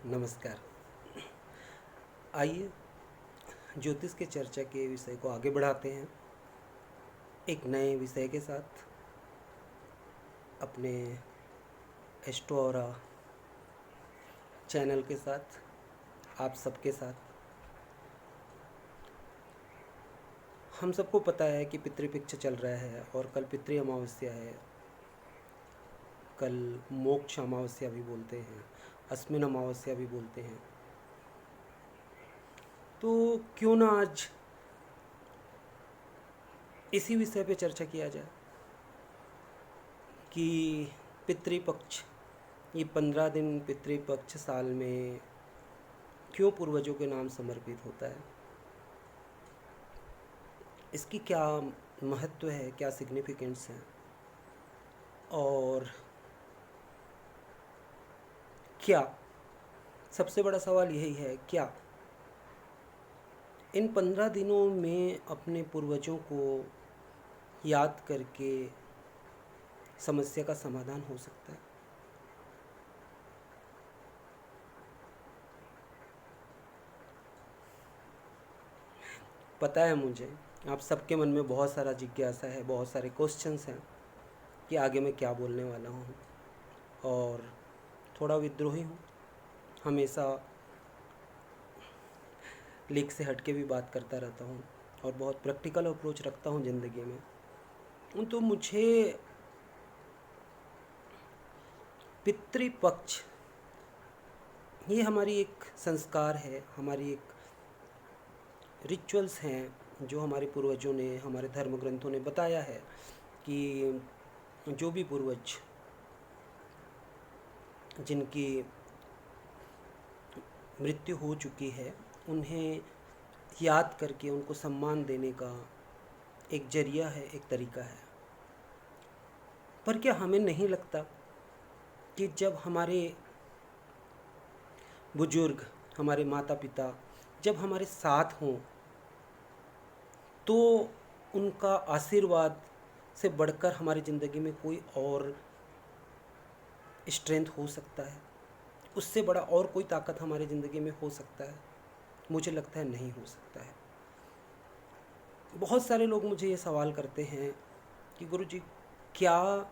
नमस्कार। आइए ज्योतिष के चर्चा के विषय को आगे बढ़ाते हैं एक नए विषय के साथ अपने एस्ट्रोरा चैनल के साथ, आप सबके साथ। हम सबको पता है कि पितृपक्ष चल रहा है और कल पितृ अमावस्या है। कल मोक्ष अमावस्या भी बोलते हैं, अस्मिन अमावस्या भी बोलते हैं। तो क्यों ना आज इसी विषय पे चर्चा किया जाए कि पितृपक्ष, ये 15 दिन पितृपक्ष साल में क्यों पूर्वजों के नाम समर्पित होता है, इसकी क्या महत्व है, क्या सिग्निफिकेंस है, और क्या सबसे बड़ा सवाल यही है, क्या इन 15 दिनों में अपने पूर्वजों को याद करके समस्या का समाधान हो सकता है। पता है मुझे आप सबके मन में बहुत सारा जिज्ञासा है, बहुत सारे क्वेश्चंस हैं कि आगे मैं क्या बोलने वाला हूँ, और थोड़ा विद्रोही हूँ। हमेशा लीक से हट के भी बात करता रहता हूँ और बहुत प्रैक्टिकल अप्रोच रखता हूँ ज़िंदगी में। तो मुझे पितृपक्ष ये हमारी एक संस्कार है, हमारी एक रिचुअल्स हैं जो हमारे पूर्वजों ने, हमारे धर्म ग्रंथों ने बताया है कि जो भी पूर्वज जिनकी मृत्यु हो चुकी है उन्हें याद करके उनको सम्मान देने का एक जरिया है, एक तरीका है। पर क्या हमें नहीं लगता कि जब हमारे बुजुर्ग, हमारे माता पिता जब हमारे साथ हों तो उनका आशीर्वाद से बढ़कर हमारी ज़िंदगी में कोई और स्ट्रेंथ हो सकता है, उससे बड़ा और कोई ताकत हमारी ज़िंदगी में हो सकता है? मुझे लगता है नहीं हो सकता है। बहुत सारे लोग मुझे ये सवाल करते हैं कि गुरुजी, क्या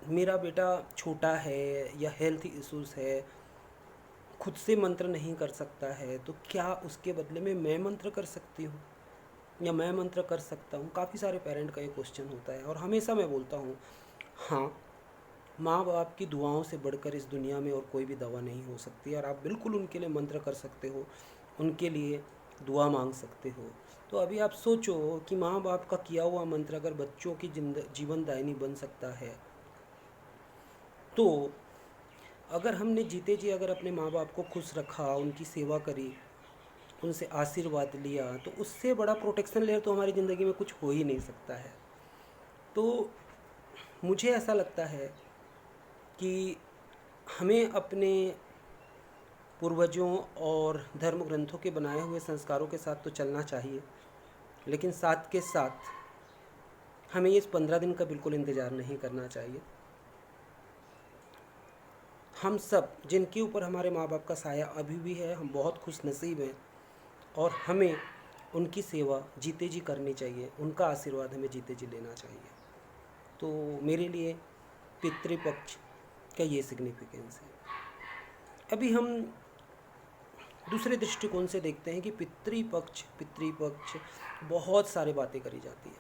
मेरा बेटा छोटा है या हेल्थ इश्यूज़ है, खुद से मंत्र नहीं कर सकता है, तो क्या उसके बदले में मैं मंत्र कर सकती हूँ या मैं मंत्र कर सकता हूँ? काफ़ी सारे पेरेंट का ये क्वेश्चन होता है और हमेशा मैं बोलता हूँ, हाँ, माँ बाप की दुआओं से बढ़कर इस दुनिया में और कोई भी दवा नहीं हो सकती, और आप बिल्कुल उनके लिए मंत्र कर सकते हो, उनके लिए दुआ मांग सकते हो। तो अभी आप सोचो कि माँ बाप का किया हुआ मंत्र अगर बच्चों की जीवन दायिनी बन सकता है, तो अगर हमने जीते जी अगर अपने माँ बाप को खुश रखा, उनकी सेवा करी, उनसे आशीर्वाद लिया, तो उससे बड़ा प्रोटेक्शन लेयर तो हमारी ज़िंदगी में कुछ हो ही नहीं सकता है। तो मुझे ऐसा लगता है कि हमें अपने पूर्वजों और धर्म ग्रंथों के बनाए हुए संस्कारों के साथ तो चलना चाहिए, लेकिन साथ के साथ हमें इस 15 दिन का बिल्कुल इंतज़ार नहीं करना चाहिए। हम सब जिनके ऊपर हमारे माँ बाप का साया अभी भी है, हम बहुत खुश नसीब हैं और हमें उनकी सेवा जीते जी करनी चाहिए, उनका आशीर्वाद हमें जीते जी लेना चाहिए। तो मेरे लिए पितृपक्ष का ये सिग्निफिकेंस है। अभी हम दूसरे दृष्टिकोण से देखते हैं कि पितृपक्ष बहुत सारी बातें करी जाती है।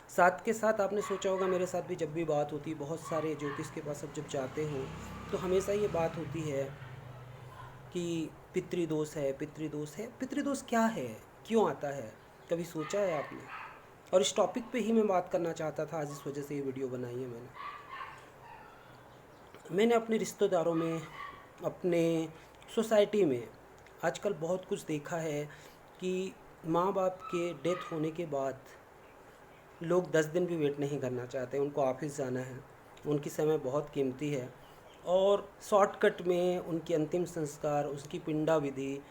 साथ के साथ आपने सोचा होगा, मेरे साथ भी जब भी बात होती है, बहुत सारे ज्योतिष के पास अब जब जाते हो तो हमेशा ये बात होती है कि पितृदोष है, पितृदोष है। पितृदोष क्या है, क्यों आता है, कभी सोचा है आपने? और इस टॉपिक पे ही मैं बात करना चाहता था आज, इस वजह से ये वीडियो बनाई है मैंने अपने रिश्तेदारों में, अपने सोसाइटी में आजकल बहुत कुछ देखा है कि माँ बाप के डेथ होने के बाद लोग 10 दिन भी वेट नहीं करना चाहते, उनको ऑफिस जाना है, उनकी समय बहुत कीमती है, और शॉर्टकट में उनकी अंतिम संस्कार, उसकी पिंडा विधि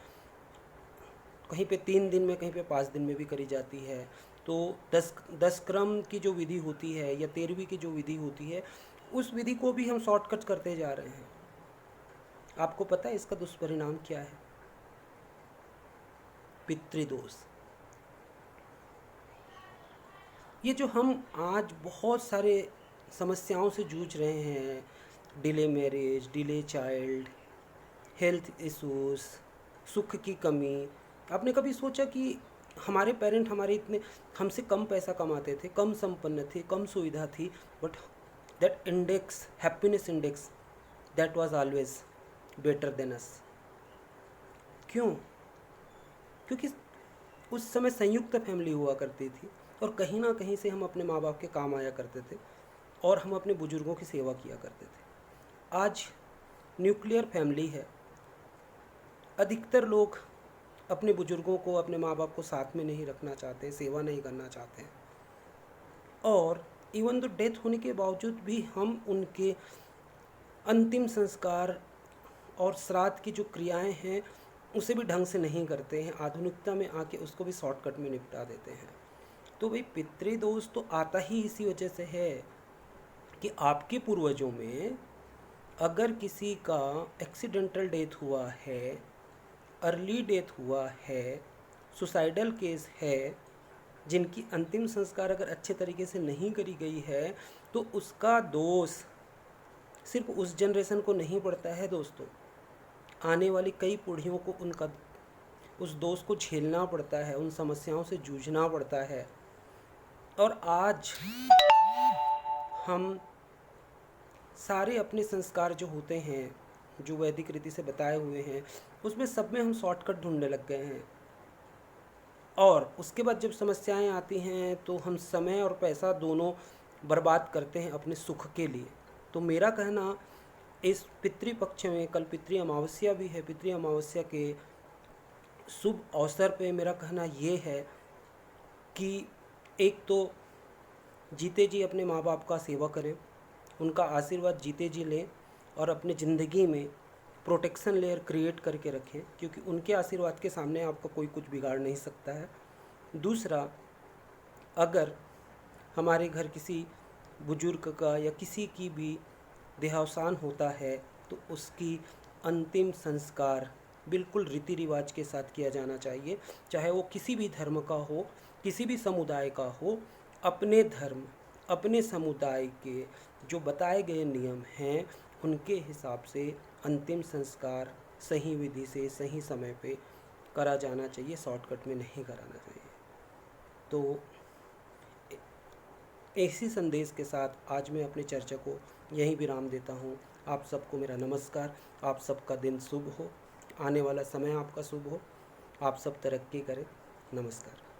कहीं पे 3 दिन में, कहीं पे 5 दिन में भी करी जाती है। तो 10 क्रम की जो विधि होती है या 13वीं की जो विधि होती है, उस विधि को भी हम शॉर्टकट करते जा रहे हैं। आपको पता है इसका दुष्परिणाम क्या है? पितृदोष। ये जो हम आज बहुत सारे समस्याओं से जूझ रहे हैं, delay marriage, delay child, health issues, सुख की कमी। आपने कभी सोचा कि हमारे पेरेंट हमारे इतने हमसे कम पैसा कमाते थे, कम संपन्न थे, कम सुविधा थी, but that index, happiness index, that was always better than us. क्यों? क्योंकि उस समय संयुक्त फैमिली हुआ करती थी और कहीं ना कहीं से हम अपने माँ बाप के काम आया करते थे और हम अपने बुजुर्गों की सेवा किया करते थे। आज न्यूक्लियर फैमिली है। अधिकतर लोग अपने बुजुर्गों को, अपने माँ बाप को साथ में नहीं रखना चाहते हैं, सेवा नहीं करना चाहते हैं, और इवन तो डेथ होने के बावजूद भी हम उनके अंतिम संस्कार और श्राद्ध की जो क्रियाएं हैं उसे भी ढंग से नहीं करते हैं। आधुनिकता में आके उसको भी शॉर्टकट में निपटा देते हैं। तो भाई पितृदोष तो आता ही इसी वजह से है कि आपके पूर्वजों में अगर किसी का एक्सीडेंटल डेथ हुआ है, अर्ली डेथ हुआ है, सुसाइडल केस है, जिनकी अंतिम संस्कार अगर अच्छे तरीके से नहीं करी गई है, तो उसका दोष सिर्फ उस जनरेशन को नहीं पड़ता है दोस्तों, आने वाली कई पीढ़ियों को उनका उस दोष को झेलना पड़ता है, उन समस्याओं से जूझना पड़ता है। और आज हम सारे अपने संस्कार जो होते हैं, जो वैदिक रीति से बताए हुए हैं, उसमें सब में हम शॉर्टकट ढूंढने लग गए हैं। और उसके बाद जब समस्याएं आती हैं तो हम समय और पैसा दोनों बर्बाद करते हैं अपने सुख के लिए। तो मेरा कहना, इस पितृपक्ष में, कल पितृ अमावस्या भी है, पितृ अमावस्या के शुभ अवसर पे मेरा कहना ये है कि एक तो जीते जी अपने माँ बाप का सेवा करें, उनका आशीर्वाद जीते जी लें और अपने ज़िंदगी में प्रोटेक्शन लेयर क्रिएट करके रखें, क्योंकि उनके आशीर्वाद के सामने आपका कोई कुछ बिगाड़ नहीं सकता है। दूसरा, अगर हमारे घर किसी बुजुर्ग का या किसी की भी देहावसान होता है तो उसकी अंतिम संस्कार बिल्कुल रीति रिवाज के साथ किया जाना चाहिए, चाहे वो किसी भी धर्म का हो, किसी भी समुदाय का हो। अपने धर्म, अपने समुदाय के जो बताए गए नियम हैं उनके हिसाब से अंतिम संस्कार सही विधि से, सही समय पे करा जाना चाहिए, शॉर्टकट में नहीं कराना चाहिए। तो इसी संदेश के साथ आज मैं अपनी चर्चा को यहीं विराम देता हूँ। आप सबको मेरा नमस्कार। आप सबका दिन शुभ हो, आने वाला समय आपका शुभ हो, आप सब तरक्की करें। नमस्कार।